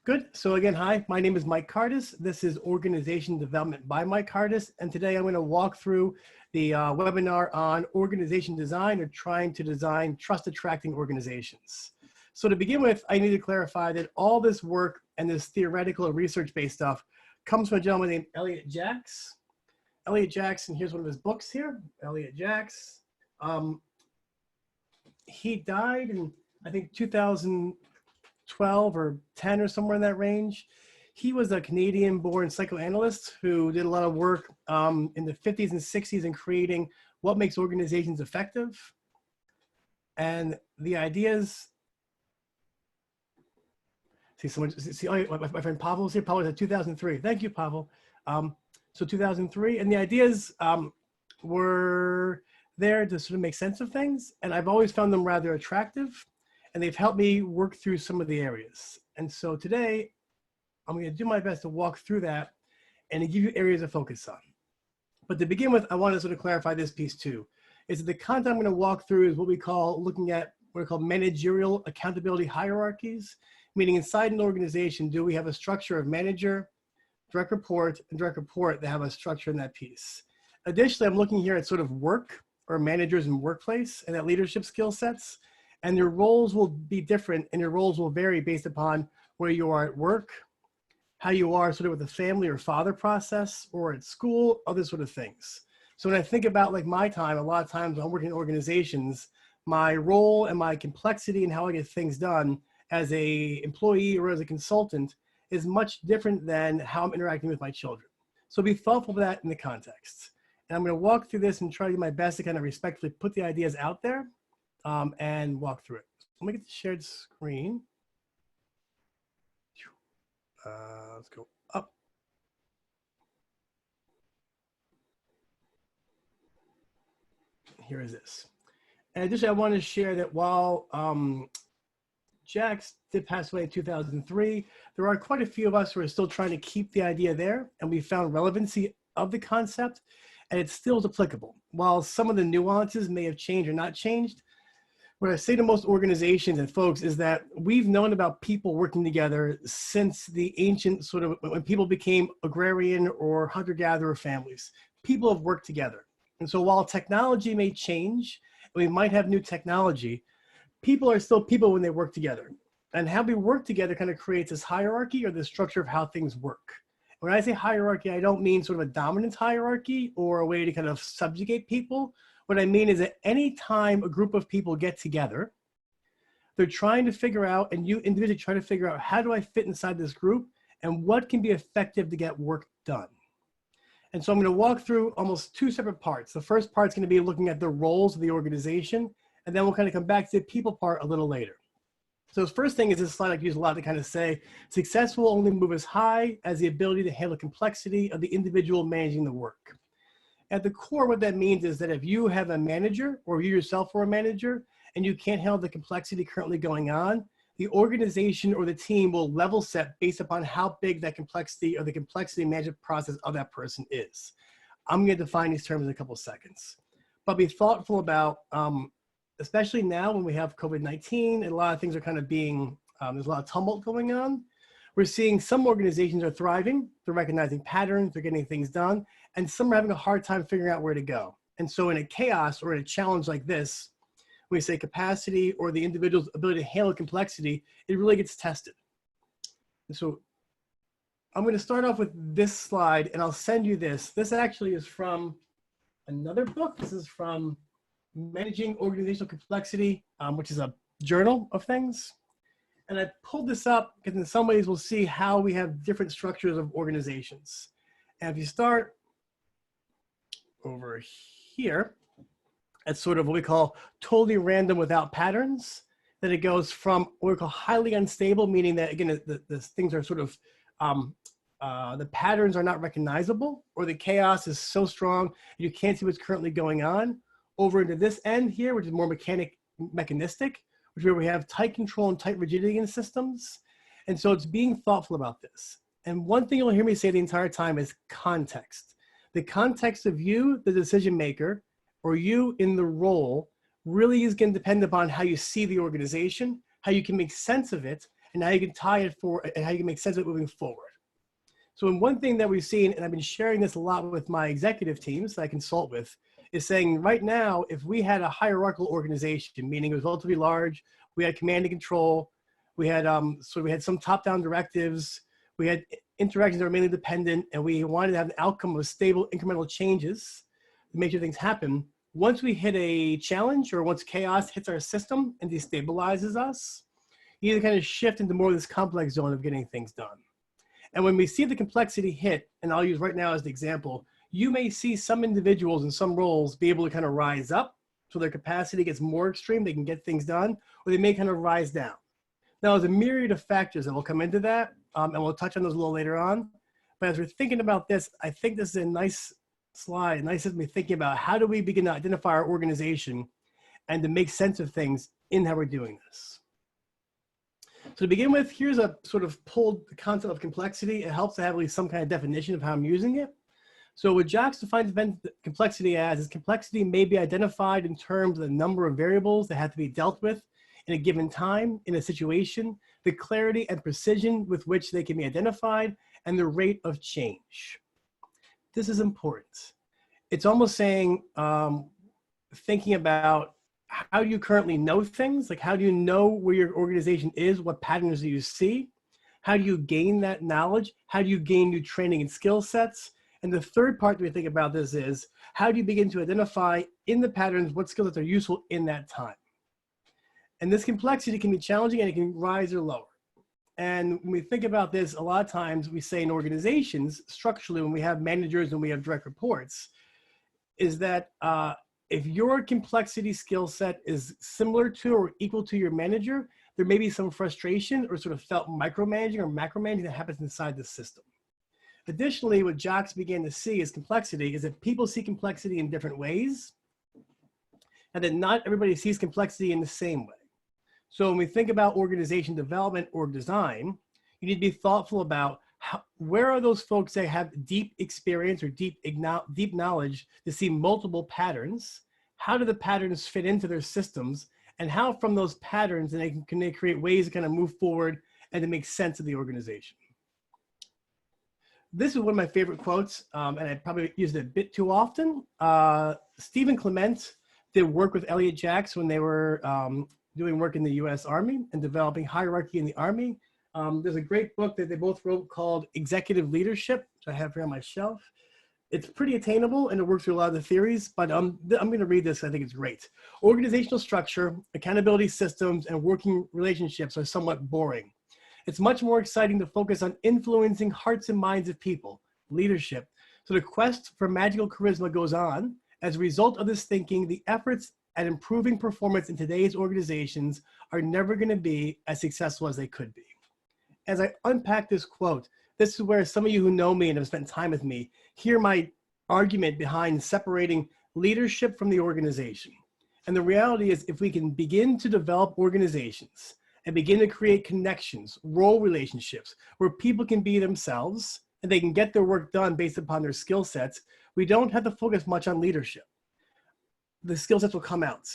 Good. So again, hi, my name is Mike Cardis. This is Organization Development by Mike Cardis. And today I'm going to walk through the webinar on organization design or trying to design trust attracting organizations. So to begin with, I need to clarify that all this work and this theoretical and research-based stuff comes from a gentleman named Elliot Jacks. Elliot Jacks, and here's one of his books here, Elliot Jacks. He died in, I think, 2012 or 10 or somewhere in that range. He was a Canadian-born psychoanalyst who did a lot of work in the 50s and 60s in creating what makes organizations effective. And the ideas, my friend Pavel's here. Pavel was at 2003. Thank you, Pavel. So 2003, and the ideas were there to sort of make sense of things. And I've always found them rather attractive. And they've helped me work through some of the areas. And so today, I'm going to do my best to walk through that and to give you areas of focus on. But to begin with, I want to sort of clarify this piece too, is that the content I'm going to walk through is what we call looking at what are called managerial accountability hierarchies, meaning inside an organization, do we have a structure of manager, direct report, and direct report that have a structure in that piece. Additionally, I'm looking here at sort of work or managers in workplace and at leadership skill sets. And your roles will be different and your roles will vary based upon where you are at work, how you are sort of with the family or father process, or at school, other sort of things. So when I think about like my time, a lot of times when I'm working in organizations, my role and my complexity and how I get things done as a employee or as a consultant is much different than how I'm interacting with my children. So be thoughtful of that in the context. And I'm going to walk through this and try to do my best to kind of respectfully put the ideas out there. And walk through it. Let me get the shared screen. Let's go up. Here is this. And additionally, I want to share that while Jax did pass away in 2003, there are quite a few of us who are still trying to keep the idea there, and we found relevancy of the concept, and it still is applicable. While some of the nuances may have changed or not changed, what I say to most organizations and folks is that we've known about people working together since the ancient sort of, when people became agrarian or hunter-gatherer families, people have worked together. And so while technology may change, and we might have new technology, people are still people when they work together. And how we work together kind of creates this hierarchy or the structure of how things work. When I say hierarchy, I don't mean sort of a dominance hierarchy or a way to kind of subjugate people. What I mean is that any time a group of people get together, they're trying to figure out, and you individually try to figure out, how do I fit inside this group and what can be effective to get work done? And so I'm going to walk through almost two separate parts. The first part is going to be looking at the roles of the organization, and then we'll kind of come back to the people part a little later. So the first thing is this slide I use a lot to kind of say, success will only move as high as the ability to handle complexity of the individual managing the work. At the core, what that means is that if you have a manager or you yourself are a manager and you can't handle the complexity currently going on, the organization or the team will level set based upon how big that complexity or the complexity management process of that person is. I'm going to define these terms in a couple of seconds, but be thoughtful about, especially now when we have COVID-19 and a lot of things are kind of being, there's a lot of tumult going on. We're seeing some organizations are thriving, they're recognizing patterns, they're getting things done, and some are having a hard time figuring out where to go. And so in a chaos or in a challenge like this, when we say capacity or the individual's ability to handle complexity, it really gets tested. And so I'm going to start off with this slide, and I'll send you this. This actually is from another book. This is from Managing Organizational Complexity, which is a journal of things. And I pulled this up because in some ways we'll see how we have different structures of organizations. And if you start over here, it's sort of what we call totally random without patterns. Then it goes from what we call highly unstable, meaning that, again, the things are sort of, the patterns are not recognizable, or the chaos is so strong you can't see what's currently going on, over into this end here, which is more mechanistic, which is where we have tight control and tight rigidity in systems. And so it's being thoughtful about this. And one thing you'll hear me say the entire time is context. The context of you, the decision maker, or you in the role, really is going to depend upon how you see the organization, how you can make sense of it, and how you can tie it for, and how you can make sense of it moving forward. So one thing that we've seen, and I've been sharing this a lot with my executive teams that I consult with, is saying right now, if we had a hierarchical organization, meaning it was relatively large, we had command and control, we had we had some top-down directives, we had interactions that were mainly dependent, and we wanted to have an outcome of stable incremental changes to make sure things happen. Once we hit a challenge, or once chaos hits our system and destabilizes us, you either kind of shift into more of this complex zone of getting things done. And when we see the complexity hit, and I'll use right now as the example, you may see some individuals in some roles be able to kind of rise up so their capacity gets more extreme, they can get things done, or they may kind of rise down. Now, there's a myriad of factors that will come into that, and we'll touch on those a little later on. But as we're thinking about this, I think this is a nice slide, nice of me thinking about how do we begin to identify our organization and to make sense of things in how we're doing this. So to begin with, here's a sort of pulled concept of complexity. It helps to have at least some kind of definition of how I'm using it. So what Jacques defines complexity as is complexity may be identified in terms of the number of variables that have to be dealt with in a given time, in a situation, the clarity and precision with which they can be identified, and the rate of change. This is important. It's almost saying, thinking about how do you currently know things? Like, how do you know where your organization is? What patterns do you see? How do you gain that knowledge? How do you gain new training and skill sets? And the third part that we think about this is, how do you begin to identify in the patterns what skills that are useful in that time? And this complexity can be challenging, and it can rise or lower. And when we think about this, a lot of times we say in organizations, structurally, when we have managers and we have direct reports, is that if your complexity skill set is similar to or equal to your manager, there may be some frustration or sort of felt micromanaging or macromanaging that happens inside the system. Additionally, what Jacques began to see as complexity is that people see complexity in different ways, and that not everybody sees complexity in the same way. So when we think about organization development or design, you need to be thoughtful about where are those folks that have deep experience or deep knowledge to see multiple patterns? How do the patterns fit into their systems? And how from those patterns can they create ways to kind of move forward and to make sense of the organization? This is one of my favorite quotes, and I probably used it a bit too often. Stephen Clement did work with Elliot Jacques when they were doing work in the US Army and developing hierarchy in the Army. There's a great book that they both wrote called Executive Leadership, which I have here on my shelf. It's pretty attainable and it works through a lot of the theories, but I'm going to read this. I think it's great. Organizational structure, accountability systems, and working relationships are somewhat boring. It's much more exciting to focus on influencing hearts and minds of people, leadership. So the quest for magical charisma goes on. As a result of this thinking, the efforts at improving performance in today's organizations are never going to be as successful as they could be. As I unpack this quote, this is where some of you who know me and have spent time with me hear my argument behind separating leadership from the organization. And the reality is, if we can begin to develop organizations and begin to create connections, role relationships, where people can be themselves and they can get their work done based upon their skill sets, we don't have to focus much on leadership. The skill sets will come out.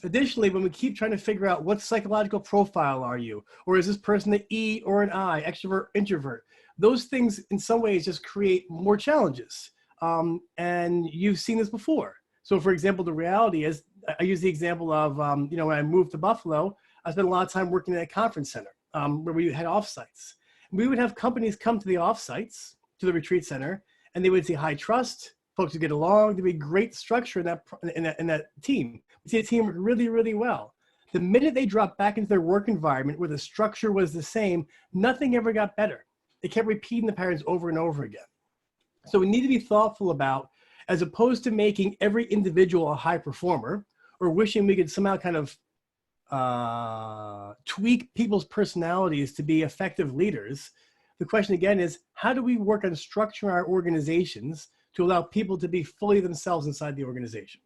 Additionally, when we keep trying to figure out what psychological profile are you, or is this person an E or an I, extrovert, introvert, those things in some ways just create more challenges. And you've seen this before. So for example, the reality is, I use the example of, when I moved to Buffalo, I spent a lot of time working at a conference center where we had offsites. We would have companies come to the offsites, to the retreat center, and they would see high trust, folks would get along, there'd be great structure in that team. We see a team work really, really well. The minute they dropped back into their work environment where the structure was the same, nothing ever got better. They kept repeating the patterns over and over again. So we need to be thoughtful about, as opposed to making every individual a high performer, or wishing we could somehow kind of tweak people's personalities to be effective leaders, the question again is, how do we work on structuring our organizations to allow people to be fully themselves inside the organization?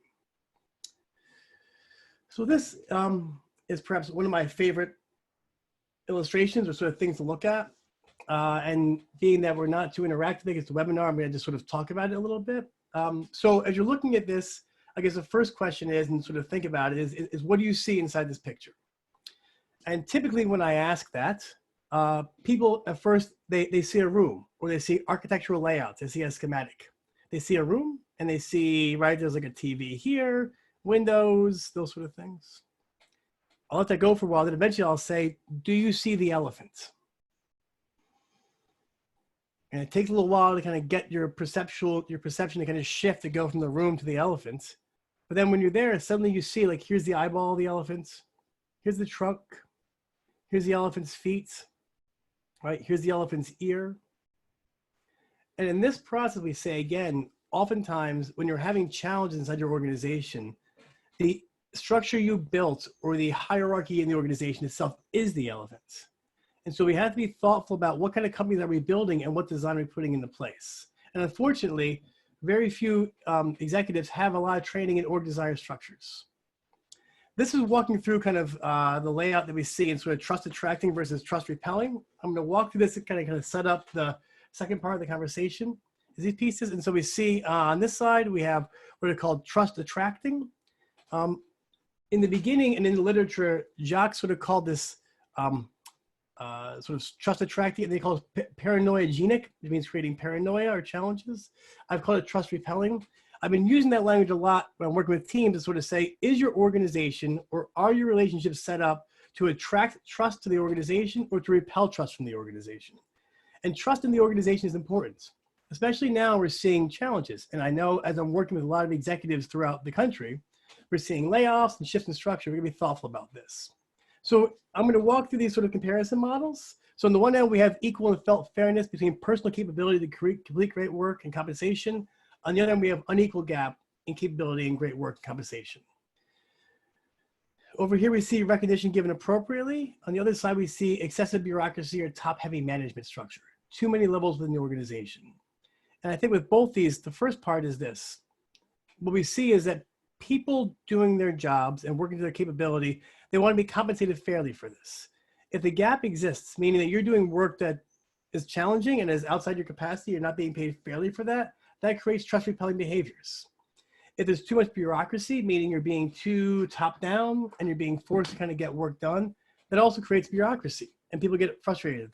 So this is perhaps one of my favorite illustrations or sort of things to look at. And being that we're not too interactive, I think it's a webinar, I'm going to just sort of talk about it a little bit. So as you're looking at this, I guess the first question is, and sort of think about it, is what do you see inside this picture? And typically when I ask that, People at first, they see a room or they see architectural layouts, they see a schematic. They see a room and they see, right, there's like a TV here, windows, those sort of things. I'll let that go for a while, then eventually I'll say, do you see the elephant? And it takes a little while to kind of get your perception to kind of shift to go from the room to the elephant. But then when you're there, suddenly you see, like, here's the eyeball of the elephant, here's the trunk, here's the elephant's feet, right? Here's the elephant's ear. And in this process, we say, again, oftentimes when you're having challenges inside your organization, the structure you built or the hierarchy in the organization itself is the elephant. And so we have to be thoughtful about what kind of companies are we building and what design are we putting into place. And unfortunately, very few executives have a lot of training in org design structures. This is walking through kind of the layout that we see in sort of trust attracting versus trust repelling. I'm going to walk through this to kind of set up the second part of the conversation, is these pieces. And so we see on this side, we have what are called trust attracting. In the beginning and in the literature, Jacques sort of called this sort of trust attracting, and they call it paranoiagenic, which means creating paranoia or challenges. I've called it trust repelling. I've been using that language a lot when I'm working with teams to sort of say, is your organization or are your relationships set up to attract trust to the organization or to repel trust from the organization? And trust in the organization is important, especially now we're seeing challenges. And I know as I'm working with a lot of executives throughout the country, we're seeing layoffs and shifts in structure. We're gonna be thoughtful about this. So I'm going to walk through these sort of comparison models. So on the one hand, we have equal and felt fairness between personal capability to complete great work and compensation. On the other hand, we have unequal gap in capability and great work and compensation. Over here, we see recognition given appropriately. On the other side, we see excessive bureaucracy or top-heavy management structure. Too many levels within the organization. And I think with both these, the first part is this. What we see is that people doing their jobs and working to their capability, they want to be compensated fairly for this. If the gap exists, meaning that you're doing work that is challenging and is outside your capacity, you're not being paid fairly for that, that creates trust repelling behaviors. If there's too much bureaucracy, meaning you're being too top down and you're being forced to kind of get work done, that also creates bureaucracy and people get frustrated at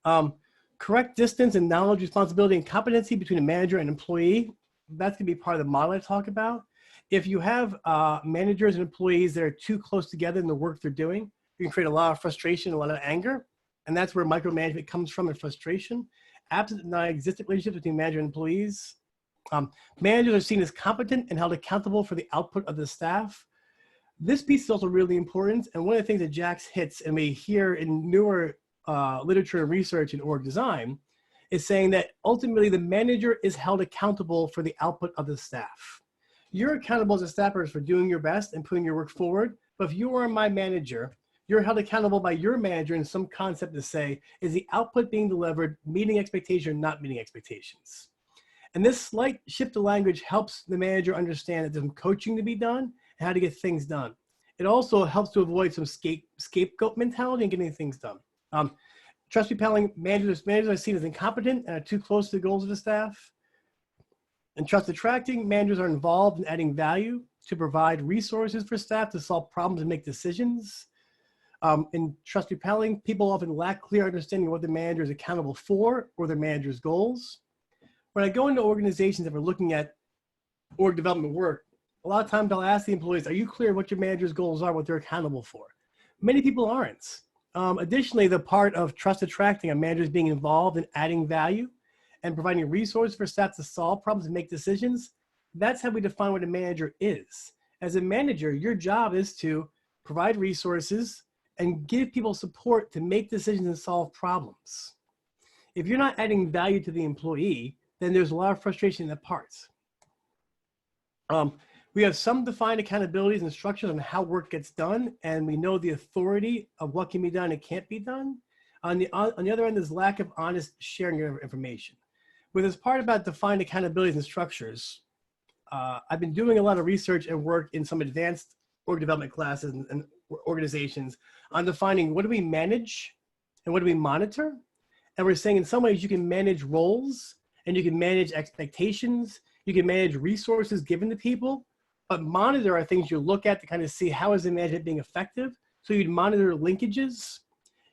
that. Correct distance and knowledge, responsibility, and competency between a manager and employee, that's gonna be part of the model I talk about. If you have managers and employees that are too close together in the work they're doing, you can create a lot of frustration, a lot of anger, and that's where micromanagement comes from, and frustration. Absent non-existent relationships between manager and employees. Managers are seen as competent and held accountable for the output of the staff. This piece is also really important, and one of the things that Jacques hits, and we hear in newer literature and research in org design, is saying that ultimately the manager is held accountable for the output of the staff. You're accountable as a staff person for doing your best and putting your work forward, but if you are my manager, you're held accountable by your manager in some concept to say, is the output being delivered meeting expectation or not meeting expectations? And this slight shift of language helps the manager understand that there's some coaching to be done and how to get things done. It also helps to avoid some scapegoat mentality and getting things done. Trust repelling, managers are seen as incompetent and are too close to the goals of the staff. And trust attracting, managers are involved in adding value to provide resources for staff to solve problems and make decisions. In trust repelling, people often lack clear understanding of what the manager is accountable for or their manager's goals. When I go into organizations that are looking at org development work, a lot of times I'll ask the employees, are you clear what your manager's goals are, what they're accountable for? Many people aren't. Additionally, the part of trust attracting, a manager is being involved in adding value and providing resources for staff to solve problems and make decisions. That's how we define what a manager is. As a manager, your job is to provide resources and give people support to make decisions and solve problems. If you're not adding value to the employee, then there's a lot of frustration in that part. We have some defined accountabilities and structures on how work gets done, and we know the authority of what can be done and can't be done. On the other end, there's lack of honest sharing of information. With this part about defined accountabilities and structures, I've been doing a lot of research and work in some advanced org development classes and organizations on defining what do we manage and what do we monitor. And we're saying in some ways you can manage roles and you can manage expectations, you can manage resources given to people, but monitor are things you look at to kind of see how is the management being effective. So you'd monitor linkages,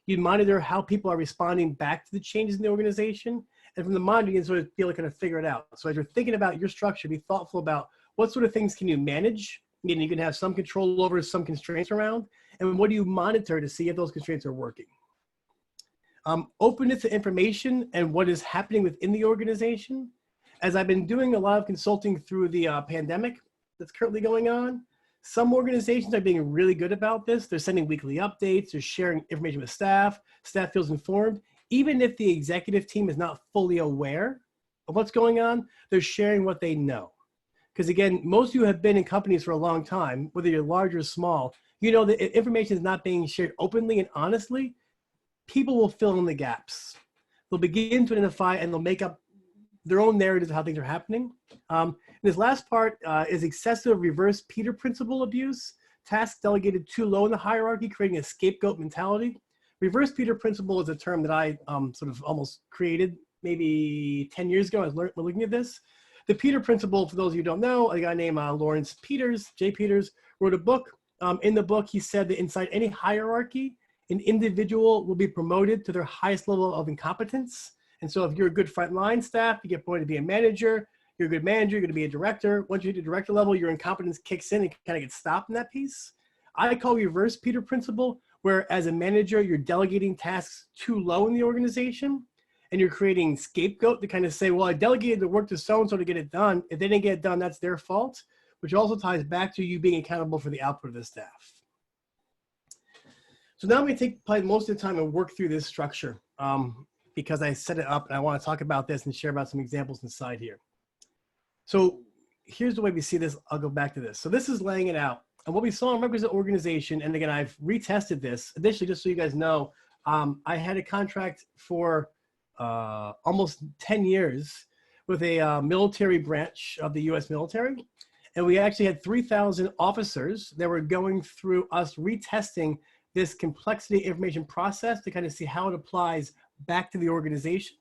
You monitor how people are responding back to the changes in the organization. And from the monitor, you can sort of be able to kind of figure it out. So as you're thinking about your structure, be thoughtful about what sort of things can you manage. Again, you can have some control over some constraints around. And what do you monitor to see if those constraints are working? Openness to information and what is happening within the organization. As I've been doing a lot of consulting through the pandemic that's currently going on, some organizations are being really good about this. They're sending weekly updates, they're sharing information with staff, staff feels informed. Even if the executive team is not fully aware of what's going on, they're sharing what they know. Because again, most of you have been in companies for a long time, whether you're large or small, you know that if information is not being shared openly and honestly, people will fill in the gaps. They'll begin to identify and they'll make up their own narratives of how things are happening. This last part is excessive reverse Peter principle abuse, tasks delegated too low in the hierarchy, creating a scapegoat mentality. Reverse Peter principle is a term that I sort of almost created maybe 10 years ago. I was looking at this. The Peter principle, for those of you who don't know, a guy named Lawrence Peters, J. Peters, wrote a book. In the book, he said that inside any hierarchy, an individual will be promoted to their highest level of incompetence. And so if you're a good frontline staff, you get promoted to be a manager. You're a good manager, you're going to be a director. Once you hit the director level, your incompetence kicks in and kind of gets stopped in that piece. I call reverse Peter principle, where as a manager, you're delegating tasks too low in the organization and you're creating scapegoat to kind of say, well, I delegated the work to so-and-so to get it done. If they didn't get it done, that's their fault, which also ties back to you being accountable for the output of the staff. So now I'm going to take probably most of the time and work through this structure because I set it up and I want to talk about this and share about some examples inside here. So here's the way we see this. I'll go back to this. So this is laying it out. And what we saw in Requisite Organization, and again, I've retested this. Additionally, just so you guys know, I had a contract for almost 10 years with a military branch of the US military. And we actually had 3,000 officers that were going through us retesting this complexity information process to kind of see how it applies back to the organization.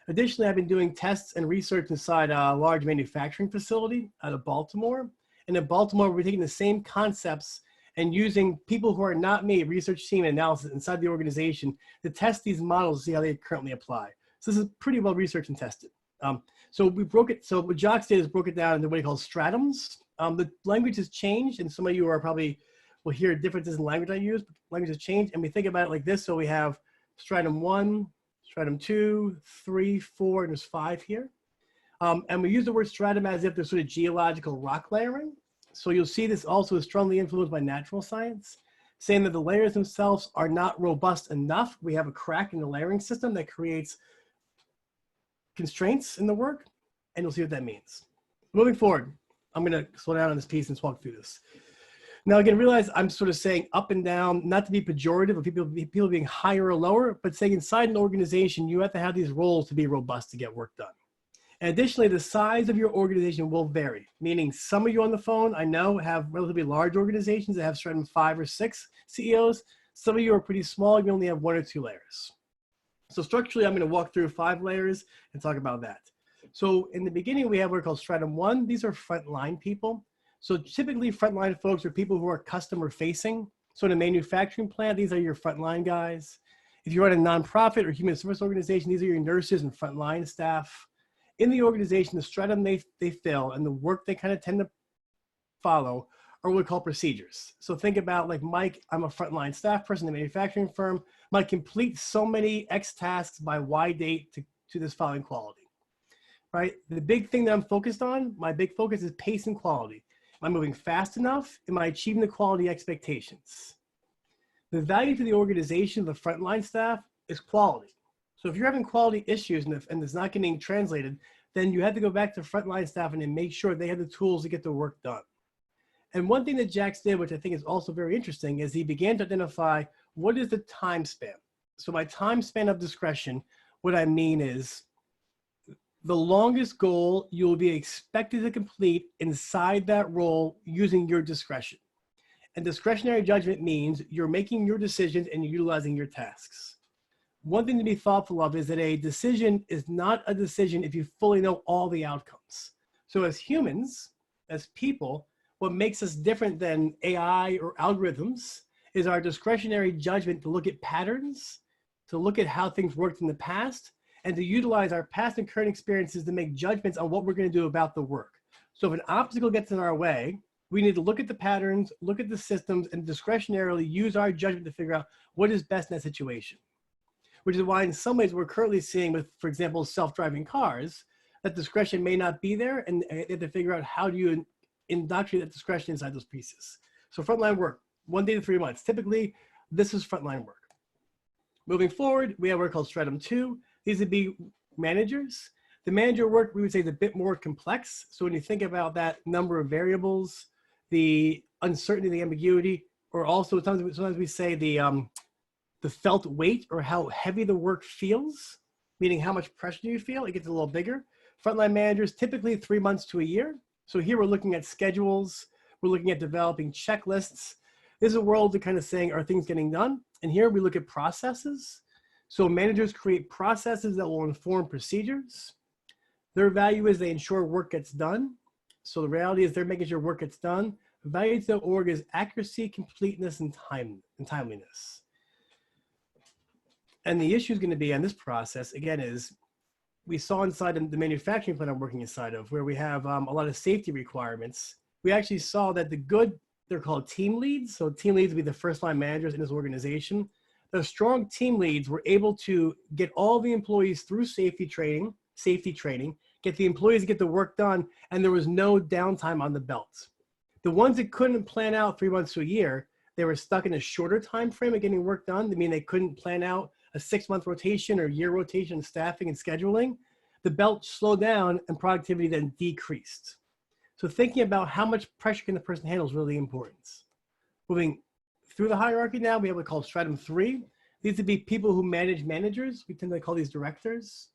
Additionally, I've been doing tests and research inside a large manufacturing facility out of Baltimore. And in Baltimore, we're taking the same concepts and using people who are not me, research team and analysis inside the organization to test these models to see how they currently apply. So this is pretty well researched and tested. So we broke it, so what Jacques did is broke it down into what he calls stratums. The language has changed, and some of you are probably will hear differences in language I use, but language has changed, and we think about it like this. So we have stratum 1, stratum 2, 3, 4, and there's 5 here. And we use the word stratum as if there's sort of geological rock layering. So you'll see this also is strongly influenced by natural science, saying that the layers themselves are not robust enough. We have a crack in the layering system that creates constraints in the work, and you'll see what that means. Moving forward, I'm gonna slow down on this piece and walk through this. Now again, realize I'm sort of saying up and down, not to be pejorative of people being higher or lower, but saying inside an organization, you have to have these roles to be robust to get work done. And additionally, the size of your organization will vary, meaning some of you on the phone, I know, have relatively large organizations that have stratum 5 or 6 CEOs. Some of you are pretty small, you only have 1 or 2 layers. So structurally, I'm gonna walk through 5 layers and talk about that. So in the beginning, we have what are called stratum 1. These are frontline people. So typically frontline folks are people who are customer facing. So in a manufacturing plant, these are your frontline guys. If you're at a nonprofit or human service organization, these are your nurses and frontline staff. In the organization, the stratum they fill and the work they kind of tend to follow are what we call procedures. So think about like Mike, I'm a frontline staff person in a manufacturing firm. Might complete so many X tasks by Y date to this following quality, right? The big thing that I'm focused on, my big focus is pace and quality. Am I moving fast enough? Am I achieving the quality expectations? The value to the organization of the frontline staff is quality. So if you're having quality issues and it's not getting translated, then you have to go back to frontline staff and then make sure they have the tools to get the work done. And one thing that Jax did, which I think is also very interesting, is he began to identify what is the time span. So by time span of discretion, what I mean is the longest goal you'll be expected to complete inside that role using your discretion. And discretionary judgment means you're making your decisions and you're utilizing your tasks. One thing to be thoughtful of is that a decision is not a decision if you fully know all the outcomes. So as humans, as people, what makes us different than AI or algorithms is our discretionary judgment to look at patterns to look at how things worked in the past and to utilize our past and current experiences to make judgments on what we're going to do about the work. So if an obstacle gets in our way, we need to look at the patterns, look at the systems, and discretionarily use our judgment to figure out what is best in that situation. Which is why in some ways we're currently seeing with, for example, self-driving cars, that discretion may not be there, and they have to figure out how do you indoctrinate that discretion inside those pieces. So frontline work, 1 day to 3 months. Typically, this is frontline work. Moving forward, we have work called Stratum 2. These would be managers. The manager work, we would say, is a bit more complex. So when you think about that number of variables, the uncertainty, the ambiguity, or also sometimes we say the felt weight or how heavy the work feels, meaning how much pressure do you feel, it gets a little bigger. Frontline managers, typically 3 months to a year. So here we're looking at schedules, we're looking at developing checklists. This is a world of kind of saying, are things getting done? And here we look at processes. So managers create processes that will inform procedures. Their value is they ensure work gets done. So the reality is they're making sure work gets done. The value to the org is accuracy, completeness, and timeliness. And the issue is going to be on this process, again, is we saw inside the manufacturing plant I'm working inside of, where we have a lot of safety requirements. We actually saw that they're called team leads. So team leads would be the first line managers in this organization. The strong team leads were able to get all the employees through safety training, get the employees to get the work done, and there was no downtime on the belt. The ones that couldn't plan out 3 months to a year, they were stuck in a shorter time frame of getting work done. I mean, they couldn't plan out a 6-month rotation or year rotation, staffing and scheduling. The belt slowed down and productivity then decreased. So thinking about how much pressure can the person handle is really important. Moving through the hierarchy now, we have what we call Stratum 3. These would be people who manage managers. We tend to call these directors.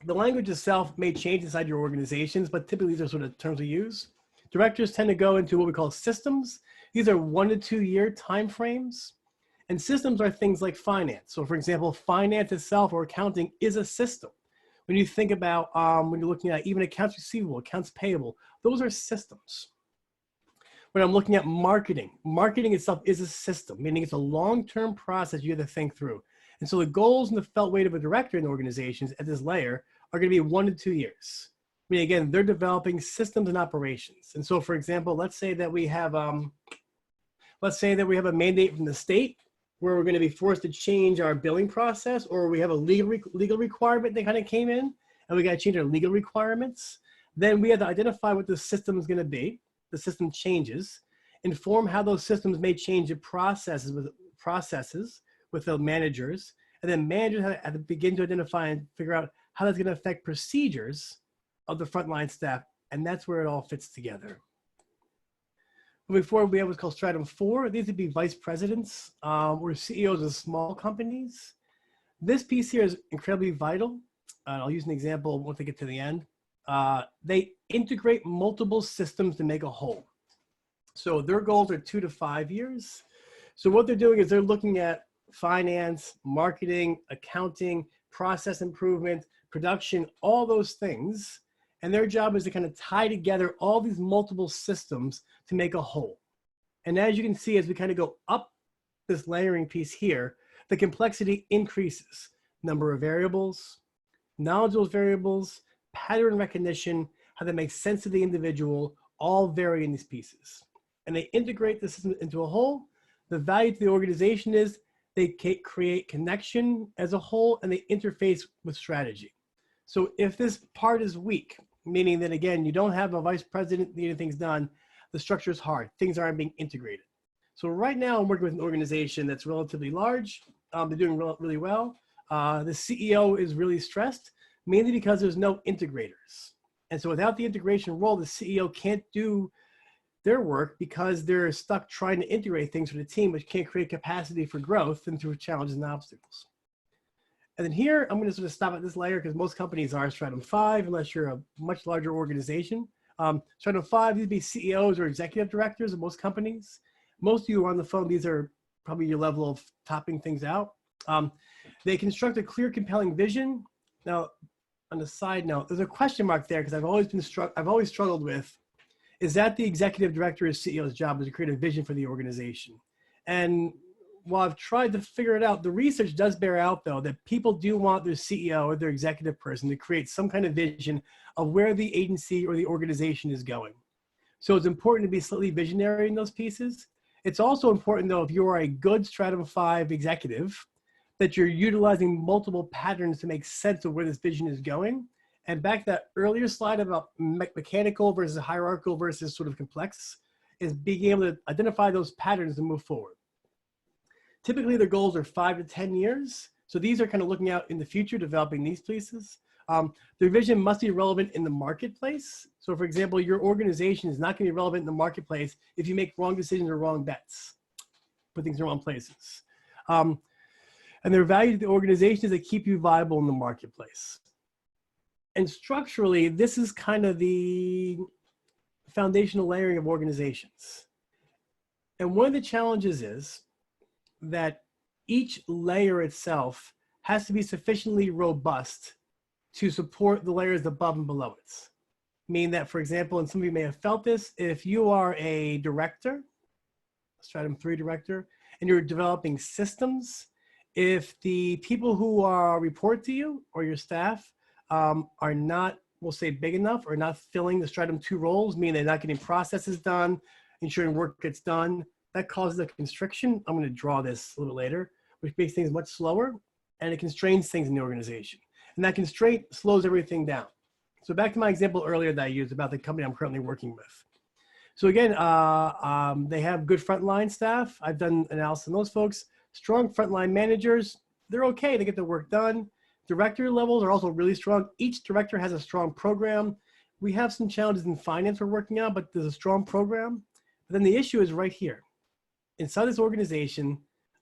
The language itself may change inside your organizations, but typically these are sort of terms we use. Directors tend to go into what we call systems. These are 1 to 2 year timeframes. And systems are things like finance. So for example, finance itself or accounting is a system. When you think about, when you're looking at even accounts receivable, accounts payable, those are systems. When I'm looking at marketing, marketing itself is a system, meaning it's a long-term process you have to think through. And so the goals and the felt weight of a director in organizations at this layer are going to be 1 to 2 years. I mean, again, they're developing systems and operations. And so for example, let's say that we have a mandate from the state where we're going to be forced to change our billing process, or we have a legal requirement that kind of came in and we got to change our legal requirements. Then we have to identify what the system is going to be. The system changes, inform how those systems may change the processes with the managers, and then managers have to begin to identify and figure out how that's going to affect procedures of the frontline staff, and that's where it all fits together. Moving forward, we have what's called Stratum 4. These would be vice presidents or CEOs of small companies. This piece here is incredibly vital. I'll use an example once I get to the end. They integrate multiple systems to make a whole. So their goals are 2 to 5 years. So what they're doing is they're looking at finance, marketing, accounting, process improvement, production, all those things. And their job is to kind of tie together all these multiple systems to make a whole. And as you can see, as we kind of go up this layering piece here, the complexity increases. Number of variables, knowledge of those variables, pattern recognition, how they make sense of the individual, all vary in these pieces. And they integrate the system into a whole. The value to the organization is they create connection as a whole, and they interface with strategy. So if this part is weak, meaning that, again, you don't have a vice president getting things done, the structure is hard. Things aren't being integrated. So right now I'm working with an organization that's relatively large. They're doing really well. The CEO is really stressed, mainly because there's no integrators. And so without the integration role, the CEO can't do their work because they're stuck trying to integrate things for the team, which can't create capacity for growth and through challenges and obstacles. And then here, I'm going to sort of stop at this layer because most companies are Stratum 5, unless you're a much larger organization. Stratum 5, these would be CEOs or executive directors of most companies. Most of you are on the phone. These are probably your level of topping things out. They construct a clear, compelling vision. Now, on the side note, there's a question mark there because I've always struggled with, is that the executive director or CEO's job is to create a vision for the organization? And while I've tried to figure it out, the research does bear out, though, that people do want their CEO or their executive person to create some kind of vision of where the agency or the organization is going. So it's important to be slightly visionary in those pieces. It's also important, though, if you are a good Stratum 5 executive, that you're utilizing multiple patterns to make sense of where this vision is going. And back to that earlier slide about mechanical versus hierarchical versus sort of complex, is being able to identify those patterns and move forward. Typically, their goals are 5 to 10 years. So these are kind of looking out in the future, developing these pieces. Their vision must be relevant in the marketplace. So for example, your organization is not going to be relevant in the marketplace if you make wrong decisions or wrong bets, put things in the wrong places. And their value to the organization is to keep you viable in the marketplace. And structurally, this is kind of the foundational layering of organizations. And one of the challenges is that each layer itself has to be sufficiently robust to support the layers above and below it. Meaning that, for example, and some of you may have felt this, if you are a director, Stratum 3 director, and you're developing systems, if the people who report to you or your staff are not, we'll say, big enough or not filling the Stratum 2 roles, meaning they're not getting processes done, ensuring work gets done, that causes a constriction. I'm going to draw this a little bit later, which makes things much slower, and it constrains things in the organization. And that constraint slows everything down. So back to my example earlier that I used about the company I'm currently working with. So again, they have good frontline staff. I've done analysis on those folks. Strong frontline managers, they're okay to get the work done. Director levels are also really strong. Each director has a strong program. We have some challenges in finance we're working on, but there's a strong program. But then the issue is right here. Inside this organization,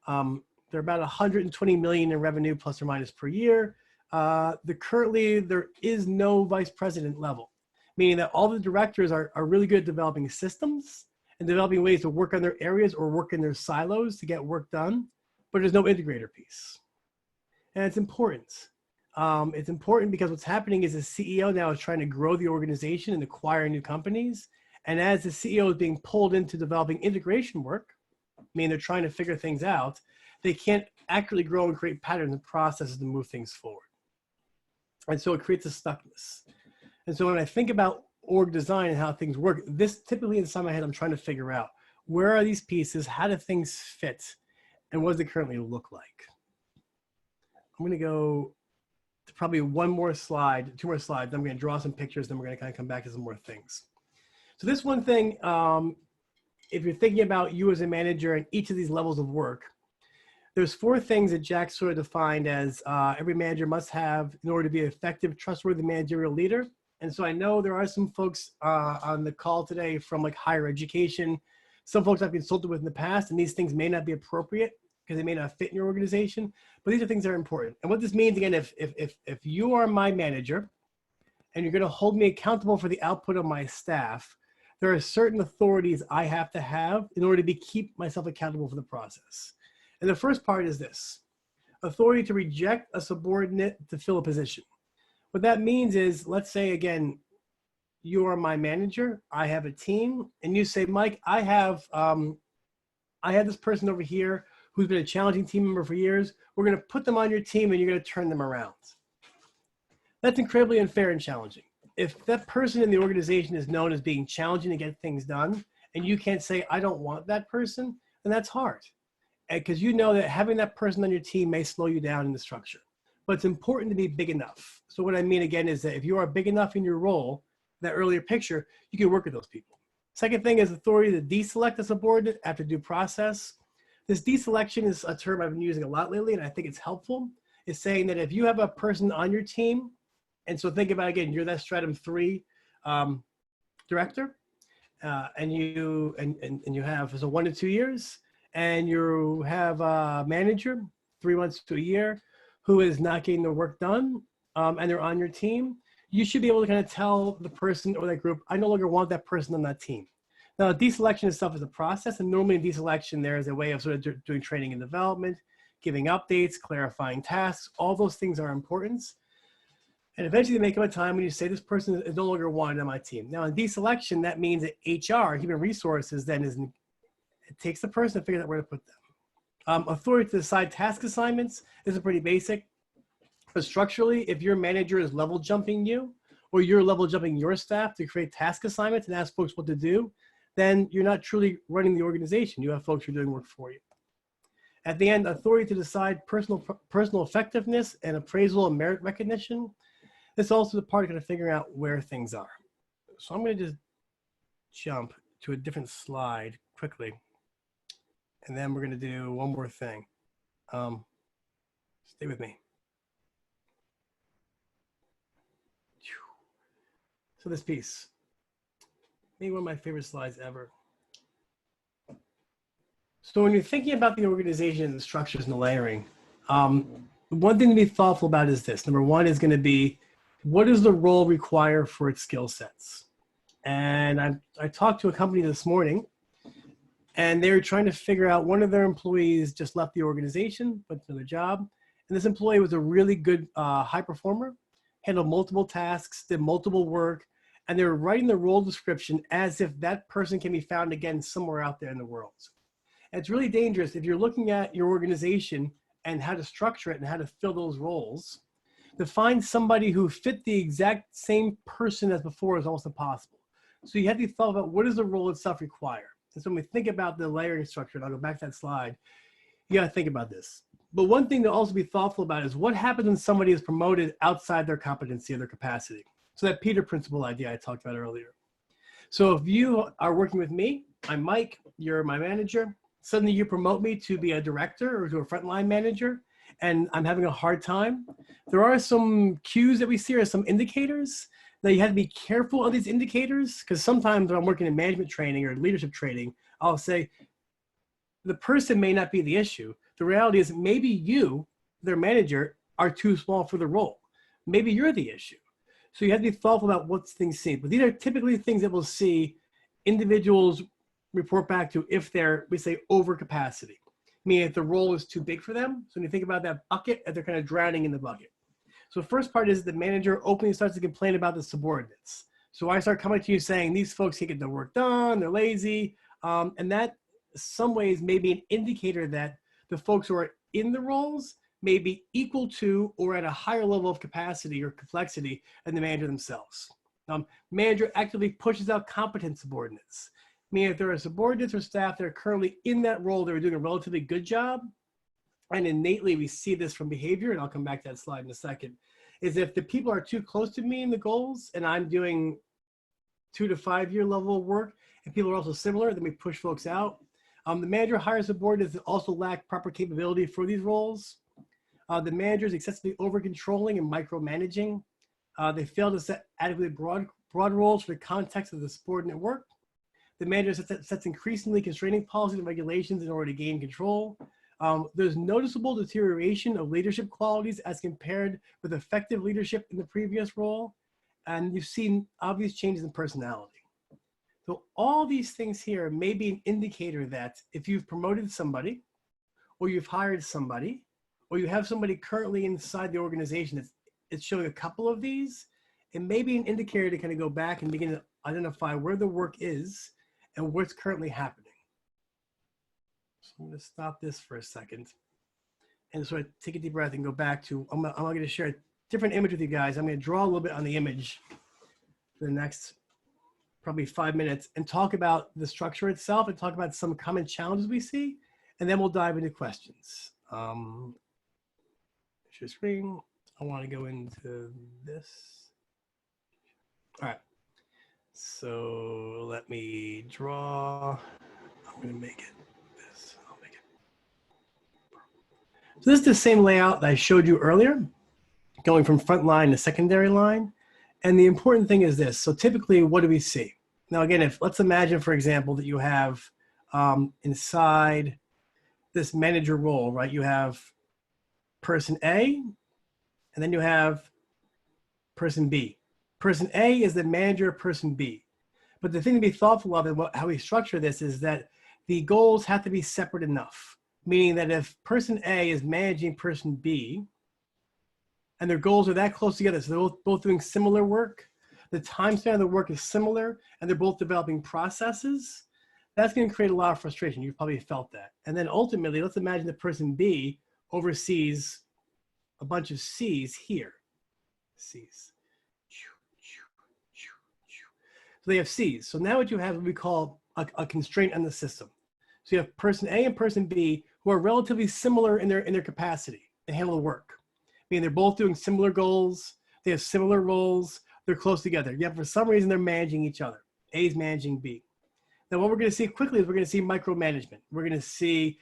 they're about 120 million in revenue plus or minus per year. Currently, there is no vice president level, meaning that all the directors are really good at developing systems and developing ways to work on their areas or work in their silos to get work done, but there's no integrator piece. And it's important. It's important because what's happening is the CEO now is trying to grow the organization and acquire new companies. And as the CEO is being pulled into developing integration work, meaning they're trying to figure things out, they can't accurately grow and create patterns and processes to move things forward. And so it creates a stuckness. And so when I think about org design and how things work, this typically inside my head, I'm trying to figure out, where are these pieces? How do things fit? And what does it currently look like? I'm going to go to probably one more slide, 2 more slides. I'm going to draw some pictures, then we're going to kind of come back to some more things. So this one thing, if you're thinking about you as a manager and each of these levels of work, there's 4 things that Jack sort of defined as every manager must have in order to be an effective, trustworthy managerial leader. And so I know there are some folks on the call today from like higher education, some folks I've consulted with in the past, and these things may not be appropriate because they may not fit in your organization, but these are things that are important. And what this means, again, if you are my manager and you're going to hold me accountable for the output of my staff, there are certain authorities I have to have in order to keep myself accountable for the process. And the first part is this: authority to reject a subordinate to fill a position. What that means is, let's say, again, you are my manager, I have a team, and you say, Mike, I have this person over here who's been a challenging team member for years. We're going to put them on your team and you're going to turn them around. That's incredibly unfair and challenging. If that person in the organization is known as being challenging to get things done, and you can't say, I don't want that person, then that's hard. Because you know that having that person on your team may slow you down in the structure. But it's important to be big enough. So what I mean, again, is that if you are big enough in your role, that earlier picture, you can work with those people. Second thing is authority to deselect a subordinate after due process. This deselection is a term I've been using a lot lately, and I think it's helpful. It's saying that if you have a person on your team, and so think about, again, you're that Stratum 3 director, and you have, so 1 to 2 years, and you have a manager, 3 months to a year, who is not getting the work done, and they're on your team, you should be able to kind of tell the person or that group, I no longer want that person on that team. Now, deselection itself is a process, and normally in deselection, there is a way of sort of doing training and development, giving updates, clarifying tasks. All those things are important. And eventually there may come a time when you say this person is no longer wanted on my team. Now, in deselection, that means that HR, human resources, then it takes the person to figure out where to put them. Authority to decide task assignments is pretty basic, but structurally, if your manager is level jumping you, or you're level jumping your staff to create task assignments and ask folks what to do, then you're not truly running the organization. You have folks who are doing work for you. At the end, authority to decide personal effectiveness and appraisal and merit recognition. This is also the part of kind of figuring out where things are. So I'm going to just jump to a different slide quickly. And then we're going to do one more thing. Stay with me. So this piece, maybe one of my favorite slides ever. So when you're thinking about the organization, the structures and the layering, one thing to be thoughtful about is this. Number one is going to be, what does the role require for its skill sets? And I talked to a company this morning, and they were trying to figure out, one of their employees just left the organization, went to another job. And this employee was a really good high performer, handled multiple tasks, did multiple work, and they were writing the role description as if that person can be found again somewhere out there in the world. And it's really dangerous if you're looking at your organization and how to structure it and how to fill those roles. To find somebody who fit the exact same person as before is almost impossible. So you have to be thoughtful about, what does the role itself require? And so when we think about the layering structure, and I'll go back to that slide, you got to think about this. But one thing to also be thoughtful about is what happens when somebody is promoted outside their competency or their capacity. So that Peter principle idea I talked about earlier. So if you are working with me, I'm Mike, you're my manager, suddenly you promote me to be a director or to a frontline manager, and I'm having a hard time. There are some cues that we see, or some indicators that you have to be careful of these indicators, because sometimes when I'm working in management training or leadership training, I'll say, the person may not be the issue. The reality is maybe you, their manager, are too small for the role. Maybe you're the issue. So you have to be thoughtful about what things see. But these are typically things that we'll see individuals report back to if they're, we say, over capacity, meaning if the role is too big for them. So when you think about that bucket, they're kind of drowning in the bucket. So the first part is the manager openly starts to complain about the subordinates. So I start coming to you saying, these folks can't get their work done, they're lazy. And that, in some ways, may be an indicator that the folks who are in the roles may be equal to or at a higher level of capacity or complexity than the manager themselves. Manager actively pushes out competent subordinates. Meaning if there are subordinates or staff that are currently in that role, that are doing a relatively good job, and innately we see this from behavior, and I'll come back to that slide in a second, is if the people are too close to me in the goals, and I'm doing 2 to 5 year level work, and people are also similar, then we push folks out. The manager hires subordinates that also lack proper capability for these roles. The manager is excessively over-controlling and micromanaging. They fail to set adequately broad roles for the context of the subordinate work. The manager sets increasingly constraining policies and regulations in order to gain control. There's noticeable deterioration of leadership qualities as compared with effective leadership in the previous role. And you've seen obvious changes in personality. So all these things here may be an indicator that if you've promoted somebody, or you've hired somebody, or you have somebody currently inside the organization that's showing a couple of these, it may be an indicator to kind of go back and begin to identify where the work is and what's currently happening. So I'm going to stop this for a second and sort of take a deep breath and go back to, I'm going to share a different image with you guys. I'm going to draw a little bit on the image for the next probably 5 minutes and talk about the structure itself and talk about some common challenges we see, and then we'll dive into questions. Share screen. I want to go into this. All right. So let me draw. I'm going to make it this. I'll make it. So this is the same layout that I showed you earlier, going from front line to secondary line. And the important thing is this. So typically, what do we see? Now, again, let's imagine, for example, that you have inside this manager role, right? You have person A, and then you have person B. Person A is the manager of person B. But the thing to be thoughtful of and how we structure this is that the goals have to be separate enough, meaning that if person A is managing person B, and their goals are that close together, so they're both doing similar work, the time span of the work is similar, and they're both developing processes, That's going to create a lot of frustration. You've probably felt that. And then ultimately, let's imagine the person B oversees a bunch of C's here. C's. So they have C's. So now what you have, what we call a constraint on the system. So you have person A and person B who are relatively similar in their capacity. They handle the work. I mean, they're both doing similar goals. They have similar roles. They're close together. Yet for some reason, they're managing each other. A is managing B. Now, what we're going to see quickly is we're going to see micromanagement. We're going to see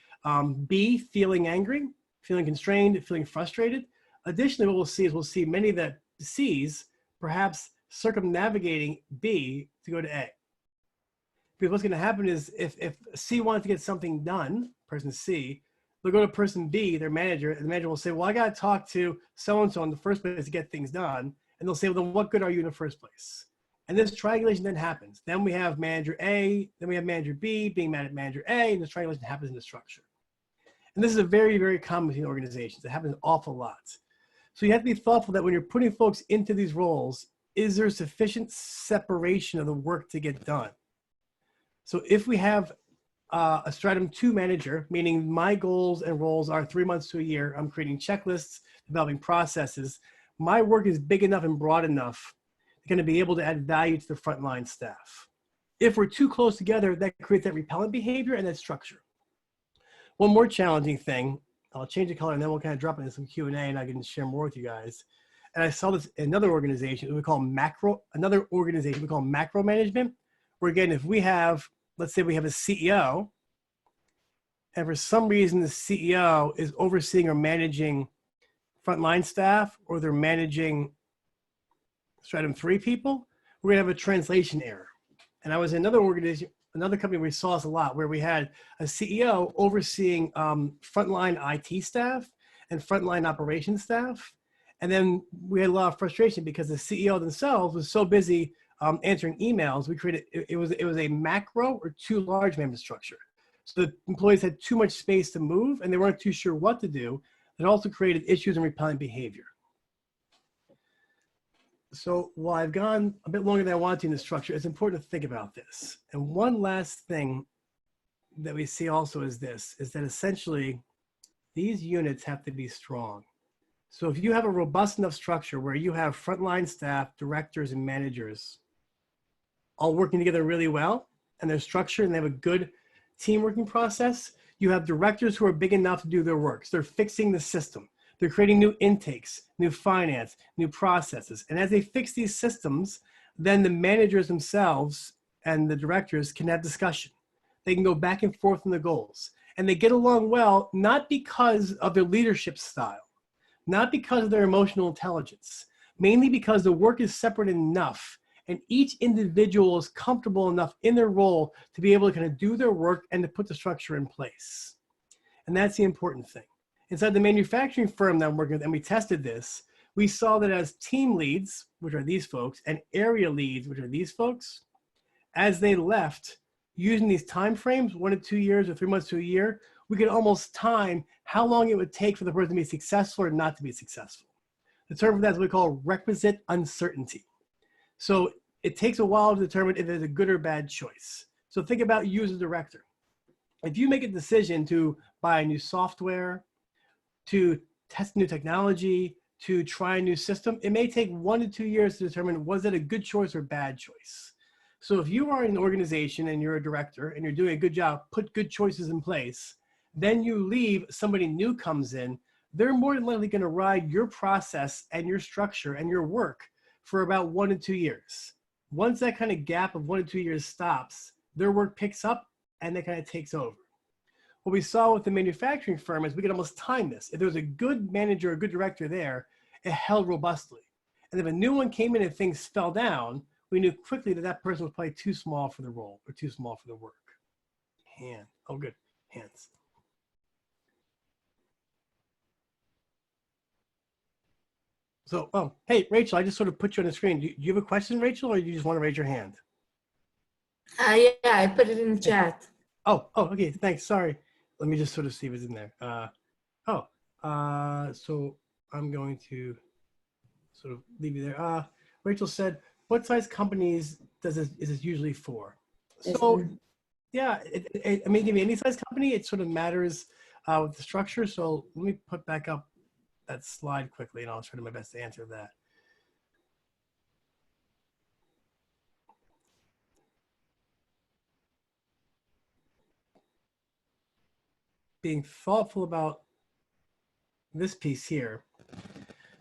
B feeling angry, feeling constrained, feeling frustrated. Additionally, what we'll see many of the C's perhaps circumnavigating B to go to A. Because what's going to happen is if C wants to get something done, person C, they'll go to person B, their manager, and the manager will say, well, I got to talk to so-and-so in the first place to get things done. And they'll say, well, then what good are you in the first place? And this triangulation then happens. Then we have manager A, then we have manager B being mad at manager A, and this triangulation happens in the structure. And this is a very, very common in organizations. It happens an awful lot. So you have to be thoughtful that when you're putting folks into these roles, is there sufficient separation of the work to get done? So if we have a stratum 2 manager, meaning my goals and roles are 3 months to a year, I'm creating checklists, developing processes, my work is big enough and broad enough going to be able to add value to the frontline staff. If we're too close together, that creates that repellent behavior and that structure. One more challenging thing, I'll change the color and then we'll kind of drop into some Q&A and I can share more with you guys. And I saw this in another organization we call macro management, where again, if we have, let's say we have a CEO, and for some reason the CEO is overseeing or managing frontline staff, or they're managing stratum 3 people, we're gonna have a translation error. And I was in another organization, another company where we saw this a lot, where we had a CEO overseeing frontline IT staff and frontline operations staff. And then we had a lot of frustration because the CEO themselves was so busy answering emails. We created, it was a macro or too large management structure. So the employees had too much space to move and they weren't too sure what to do. It also created issues and repellent behavior. So while I've gone a bit longer than I wanted to in the structure, it's important to think about this. And one last thing that we see also is this, is that essentially these units have to be strong. So if you have a robust enough structure where you have frontline staff, directors, and managers all working together really well, and they're structured and they have a good team working process, you have directors who are big enough to do their work. So they're fixing the system. They're creating new intakes, new finance, new processes. And as they fix these systems, then the managers themselves and the directors can have discussion. They can go back and forth on the goals. And they get along well, not because of their leadership style, not because of their emotional intelligence, mainly because the work is separate enough and each individual is comfortable enough in their role to be able to kind of do their work and to put the structure in place. And that's the important thing. Inside the manufacturing firm that I'm working with, and we tested this, we saw that as team leads, which are these folks, and area leads, which are these folks, as they left, using these time frames, 1 to 2 years or 3 months to a year, we could almost time how long it would take for the person to be successful or not to be successful. The term for that is what we call requisite uncertainty. So it takes a while to determine if it's a good or bad choice. So think about you as a director. If you make a decision to buy a new software, to test new technology, to try a new system, it may take 1 to 2 years to determine was it a good choice or bad choice. So if you are in an organization and you're a director and you're doing a good job, put good choices in place, then you leave, somebody new comes in, they're more than likely going to ride your process and your structure and your work for about 1 to 2 years. Once that kind of gap of 1 to 2 years stops, their work picks up and that kind of takes over. What we saw with the manufacturing firm is we could almost time this. If there was a good manager, a good director there, it held robustly. And if a new one came in and things fell down, we knew quickly that that person was probably too small for the role or too small for the work. Hand, oh good, hands. So, oh, hey, Rachel, I just sort of put you on the screen. Do you have a question, Rachel, or do you just want to raise your hand? Yeah, I put it in the chat. Oh, okay, thanks, sorry. Let me just sort of see if it's in there. So I'm going to sort of leave you there. Rachel said, what size companies is this usually for? So Yeah, I mean, give me any size company, it sort of matters with the structure. So let me put back up that slide quickly, and I'll try to my best to answer that. Being thoughtful about this piece here.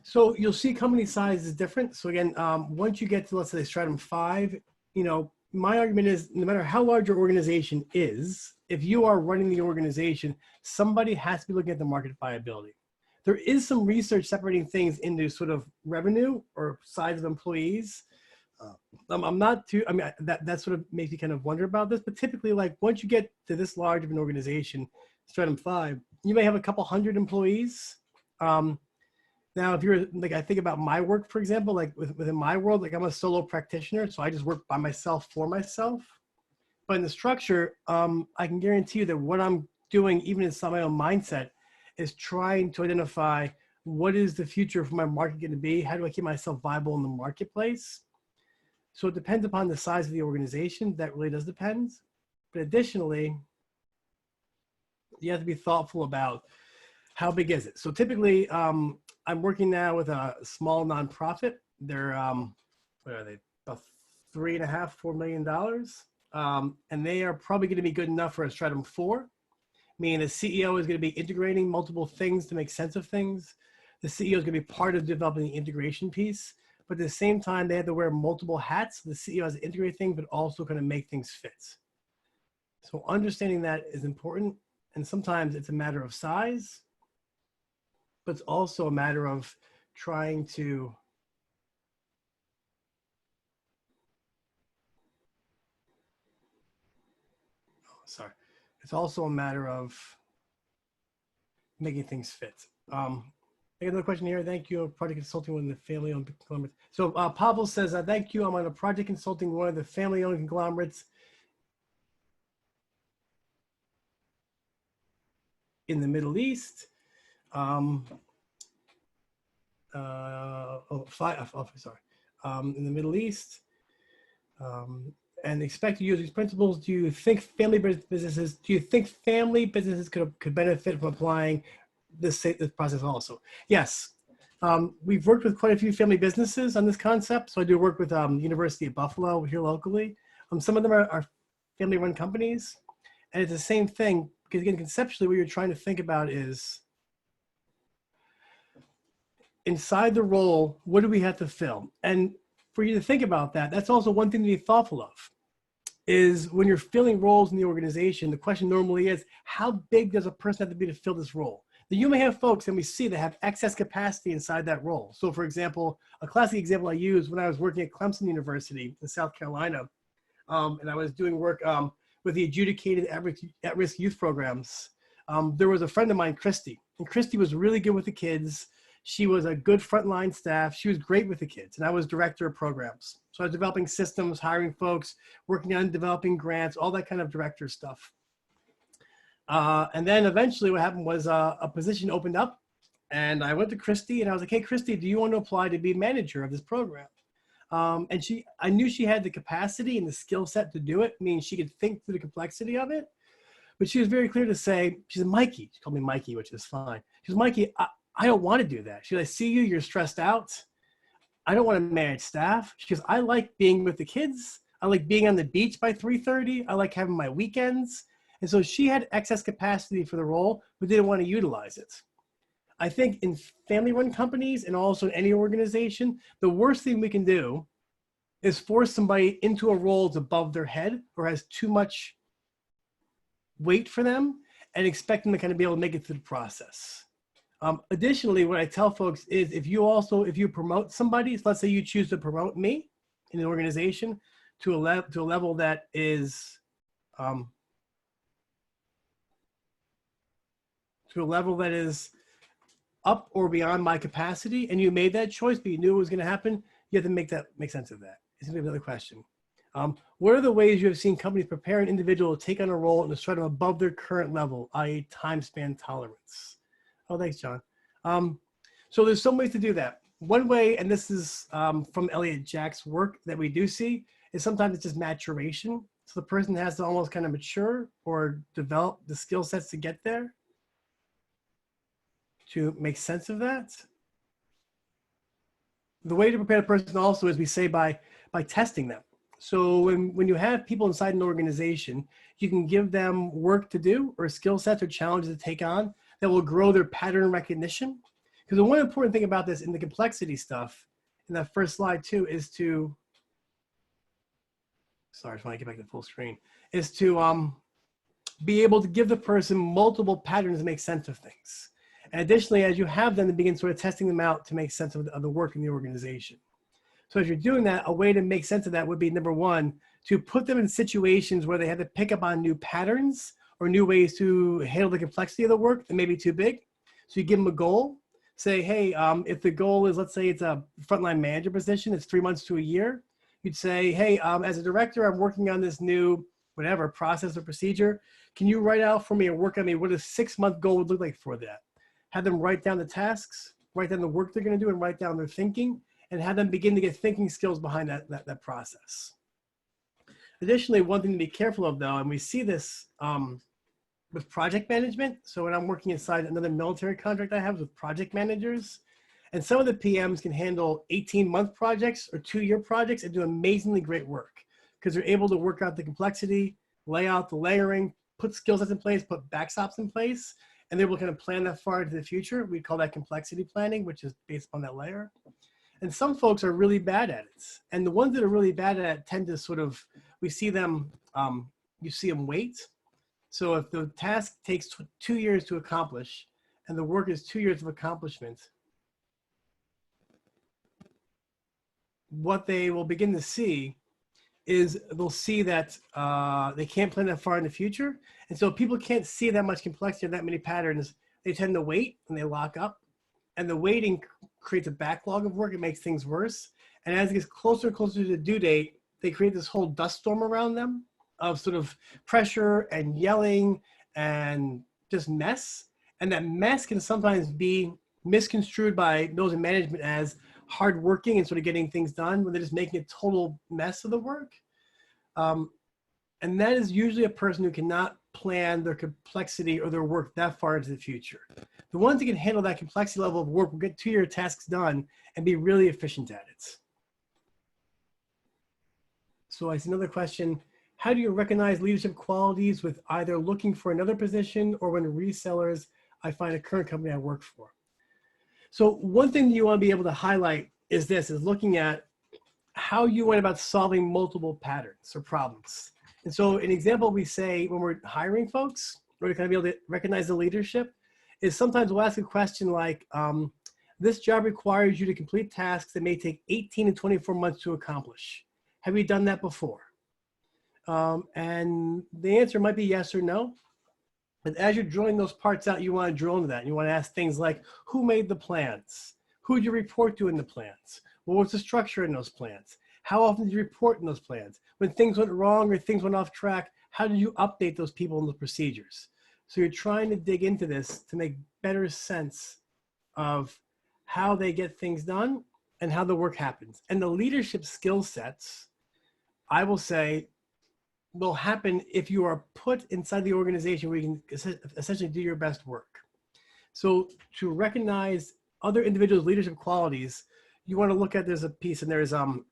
So you'll see company size is different. So again, once you get to, let's say, stratum 5, you know, my argument is no matter how large your organization is, if you are running the organization, somebody has to be looking at the market viability. There is some research separating things into sort of revenue or size of employees. I'm not too, I mean, that sort of makes me kind of wonder about this, but typically, like, once you get to this large of an organization, stratum 5, you may have a couple hundred employees. Now, if you're like, I think about my work, for example, like within my world, like I'm a solo practitioner, so I just work by myself for myself. But in the structure, I can guarantee you that what I'm doing, even inside my own mindset, is trying to identify what is the future for my market going to be? How do I keep myself viable in the marketplace? So it depends upon the size of the organization. That really does depend. But additionally, you have to be thoughtful about how big is it. So typically, I'm working now with a small nonprofit. They're, what are they? About $3.5, $4 million. And they are probably going to be good enough for a stratum 4, meaning the CEO is going to be integrating multiple things to make sense of things. The CEO is going to be part of developing the integration piece, but at the same time, they have to wear multiple hats. The CEO has to integrate things, but also kind of make things fit. So understanding that is important. And sometimes it's a matter of size, but it's also a matter of trying to it's also a matter of making things fit. I got another question here. Thank you. Project consulting one of the family-owned conglomerates. So Pavel says, thank you. I'm on a project consulting one of the family-owned conglomerates in the Middle East. In the Middle East. And expect to use these principles. Do you think family businesses could benefit from applying this process also? Yes. We've worked with quite a few family businesses on this concept. So I do work with University of Buffalo here locally. Some of them are family-run companies. And it's the same thing, because again, conceptually, what you're trying to think about is inside the role, what do we have to fill? And for you to think about that, that's also one thing to be thoughtful of, is when you're filling roles in the organization, the question normally is, how big does a person have to be to fill this role? Now, you may have folks, and we see, that have excess capacity inside that role. So for example, a classic example I use when I was working at Clemson University in South Carolina, and I was doing work with the adjudicated at-risk youth programs. There was a friend of mine, Christy, and Christy was really good with the kids. She was a good frontline staff. She was great with the kids, and I was director of programs. So I was developing systems, hiring folks, working on developing grants, all that kind of director stuff. And then eventually what happened was a position opened up, and I went to Christy and I was like, hey, Christy, do you want to apply to be manager of this program? And I knew she had the capacity and the skill set to do it, meaning she could think through the complexity of it. But she was very clear to say, she said, Mikey, she called me Mikey, which is fine. She said, Mikey, I don't want to do that. She said, I see you, you're stressed out. I don't want to manage staff. She goes, I like being with the kids. I like being on the beach by 3:30. I like having my weekends. And so she had excess capacity for the role, but didn't want to utilize it. I think in family-run companies and also in any organization, the worst thing we can do is force somebody into a role that's above their head or has too much weight for them and expect them to kind of be able to make it through the process. Additionally, what I tell folks is if you promote somebody, so let's say you choose to promote me in an organization to a level that is up or beyond my capacity, and you made that choice, but you knew it was going to happen, you have to make sense of that. It's going to be another question. What are the ways you have seen companies prepare an individual to take on a role and to start them above their current level, i.e. time span tolerance? Oh, thanks, John. So there's some ways to do that. One way, and this is from Elliot Jack's work that we do see, is sometimes it's just maturation. So the person has to almost kind of mature or develop the skill sets to get there to make sense of that. The way to prepare the person also is we say by testing them. So when you have people inside an organization, you can give them work to do or skill sets or challenges to take on that will grow their pattern recognition. Because the one important thing about this in the complexity stuff, in that first slide too, is to, sorry, I just want to get back to full screen, is to be able to give the person multiple patterns to make sense of things. And additionally, as you have them, to begin sort of testing them out to make sense of the work in the organization. So as you're doing that, a way to make sense of that would be, number one, to put them in situations where they have to pick up on new patterns or new ways to handle the complexity of the work that may be too big. So you give them a goal. Say, hey, if the goal is, let's say it's a frontline manager position, it's 3 months to a year. You'd say, hey, as a director, I'm working on this new, whatever, process or procedure. Can you write out for me or work on me what a 6-month goal would look like for that? Have them write down the tasks, write down the work they're going to do, and write down their thinking, and have them begin to get thinking skills behind that process. Additionally, one thing to be careful of, though, and we see this with project management. So when I'm working inside another military contract I have with project managers, and some of the PMs can handle 18-month projects or 2-year projects and do amazingly great work because they're able to work out the complexity, lay out the layering, put skill sets in place, put backstops in place, and they're able to kind of plan that far into the future. We call that complexity planning, which is based on that layer. And some folks are really bad at it. And the ones that are really bad at it tend to sort of, we see them, you see them wait. So if the task takes 2 years to accomplish and the work is 2 years of accomplishment, what they will begin to see is they'll see that they can't plan that far in the future. And so people can't see that much complexity or that many patterns. They tend to wait and they lock up. And the waiting creates a backlog of work. It makes things worse. And as it gets closer and closer to the due date, they create this whole dust storm around them of sort of pressure and yelling and just mess. And that mess can sometimes be misconstrued by those in management as hardworking and sort of getting things done when they're just making a total mess of the work. And that is usually a person who cannot plan their complexity or their work that far into the future. The ones that can handle that complexity level of work will get 2-year tasks done and be really efficient at it. So I see another question. How do you recognize leadership qualities with either looking for another position or when resellers I find a current company I work for? So one thing you want to be able to highlight is this, is looking at how you went about solving multiple patterns or problems. And so an example we say when we're hiring folks, or to kind of be able to recognize the leadership, is sometimes we'll ask a question like, this job requires you to complete tasks that may take 18 and 24 months to accomplish. Have you done that before? And the answer might be yes or no. But as you're drawing those parts out, you want to drill into that. You want to ask things like, who made the plans? Who did you report to in the plans? What was the structure in those plans? How often did you report in those plans? When things went wrong or things went off track, how did you update those people in the procedures? So you're trying to dig into this to make better sense of how they get things done and how the work happens. And the leadership skill sets, I will say, will happen if you are put inside the organization where you can essentially do your best work. So to recognize other individuals' leadership qualities, you want to look at, there's a piece and there's, so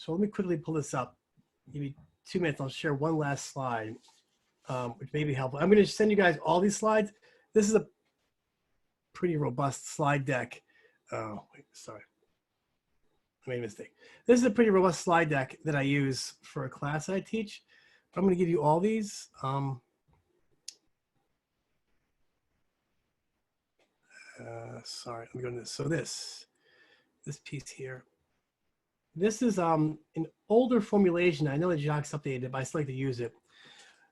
let me quickly pull this up. Give me 2 minutes, I'll share one last slide, which may be helpful. I'm going to send you guys all these slides. This is a pretty robust slide deck. Oh, wait, sorry. I made a mistake. This is a pretty robust slide deck that I use for a class I teach. I'm going to give you all these. Sorry, let me go into this. So this piece here, this is an older formulation. I know that Jacques updated it, but I still like to use it.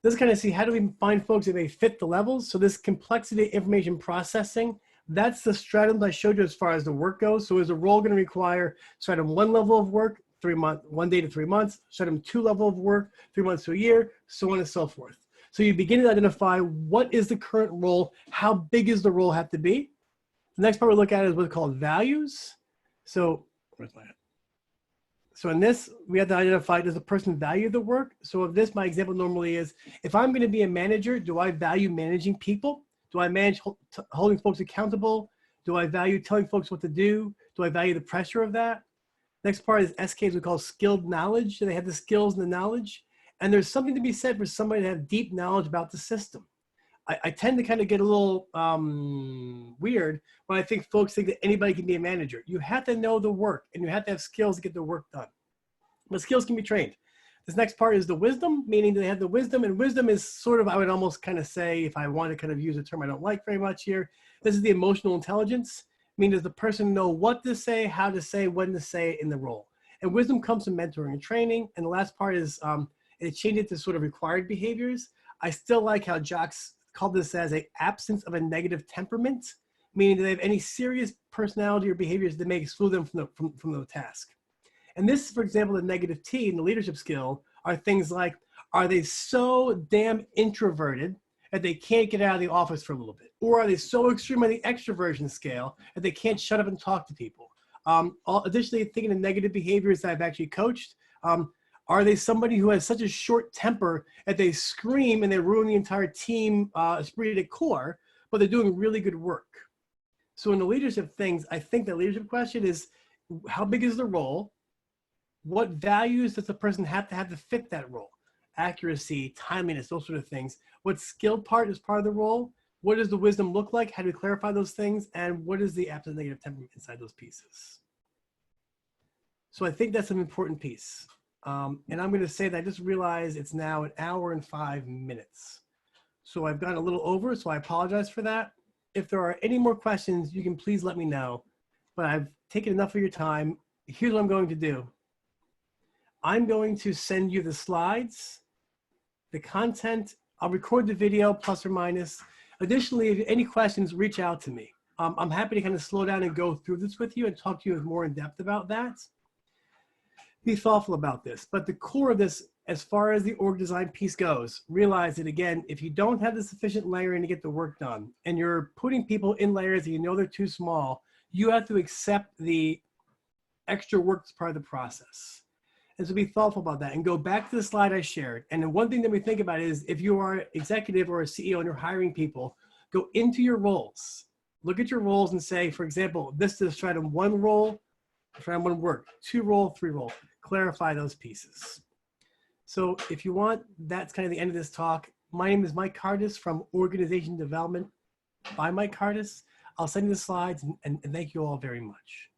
This is kind of see how do we find folks that may fit the levels. So this complexity information processing, that's the stratum I showed you as far as the work goes. So is the role going to require stratum 1 level of work, 3 months, 1 day to 3 months, stratum 2 level of work, 3 months to a year, so on and so forth. So you begin to identify what is the current role, how big is the role have to be. The next part we look at is what's called values. So where's my So in this, we have to identify, does the person value the work? So of this, my example normally is, if I'm going to be a manager, do I value managing people? Do I manage holding folks accountable? Do I value telling folks what to do? Do I value the pressure of that? Next part is SKs we call skilled knowledge. Do they have the skills and the knowledge? And there's something to be said for somebody to have deep knowledge about the system. I tend to kind of get a little weird when I think folks think that anybody can be a manager. You have to know the work and you have to have skills to get the work done. But skills can be trained. This next part is the wisdom, meaning do they have the wisdom? And wisdom is sort of, I would almost kind of say, if I want to kind of use a term I don't like very much here, this is the emotional intelligence. Meaning does the person know what to say, how to say, when to say in the role? And wisdom comes from mentoring and training. And the last part is it changes to sort of required behaviors. I still like how Jocks called this as an absence of a negative temperament, meaning do they have any serious personality or behaviors that may exclude them from the task. And this, for example, the negative T in the leadership skill are things like, are they so damn introverted that they can't get out of the office for a little bit? Or are they so extreme on the extroversion scale that they can't shut up and talk to people? Additionally, thinking of negative behaviors that I've actually coached, are they somebody who has such a short temper that they scream and they ruin the entire team esprit de corps, but they're doing really good work? So in the leadership things, I think the leadership question is, how big is the role? What values does the person have to fit that role? Accuracy, timeliness, those sort of things. What skill part is part of the role? What does the wisdom look like? How do we clarify those things? And what is the absent negative temperament inside those pieces? So I think that's an important piece. And I'm going to say that I just realized it's now 1 hour and 5 minutes. So I've gone a little over, so I apologize for that. If there are any more questions, you can please let me know. But I've taken enough of your time. Here's what I'm going to do. I'm going to send you the slides, the content. I'll record the video plus or minus. Additionally, if any questions, reach out to me. I'm happy to kind of slow down and go through this with you and talk to you more in depth about that. Be thoughtful about this. But the core of this, as far as the org design piece goes, realize that again, if you don't have the sufficient layering to get the work done and you're putting people in layers that you know they're too small, you have to accept the extra work as part of the process. And so be thoughtful about that and go back to the slide I shared. And then one thing that we think about is if you are an executive or a CEO and you're hiring people, go into your roles. Look at your roles and say, for example, this is try to 1 role, try to 1 work, 2 role, 3 role. Clarify those pieces. So if you want, that's kind of the end of this talk. My name is Mike Cardis from Organization Development by Mike Cardis. I'll send you the slides and thank you all very much.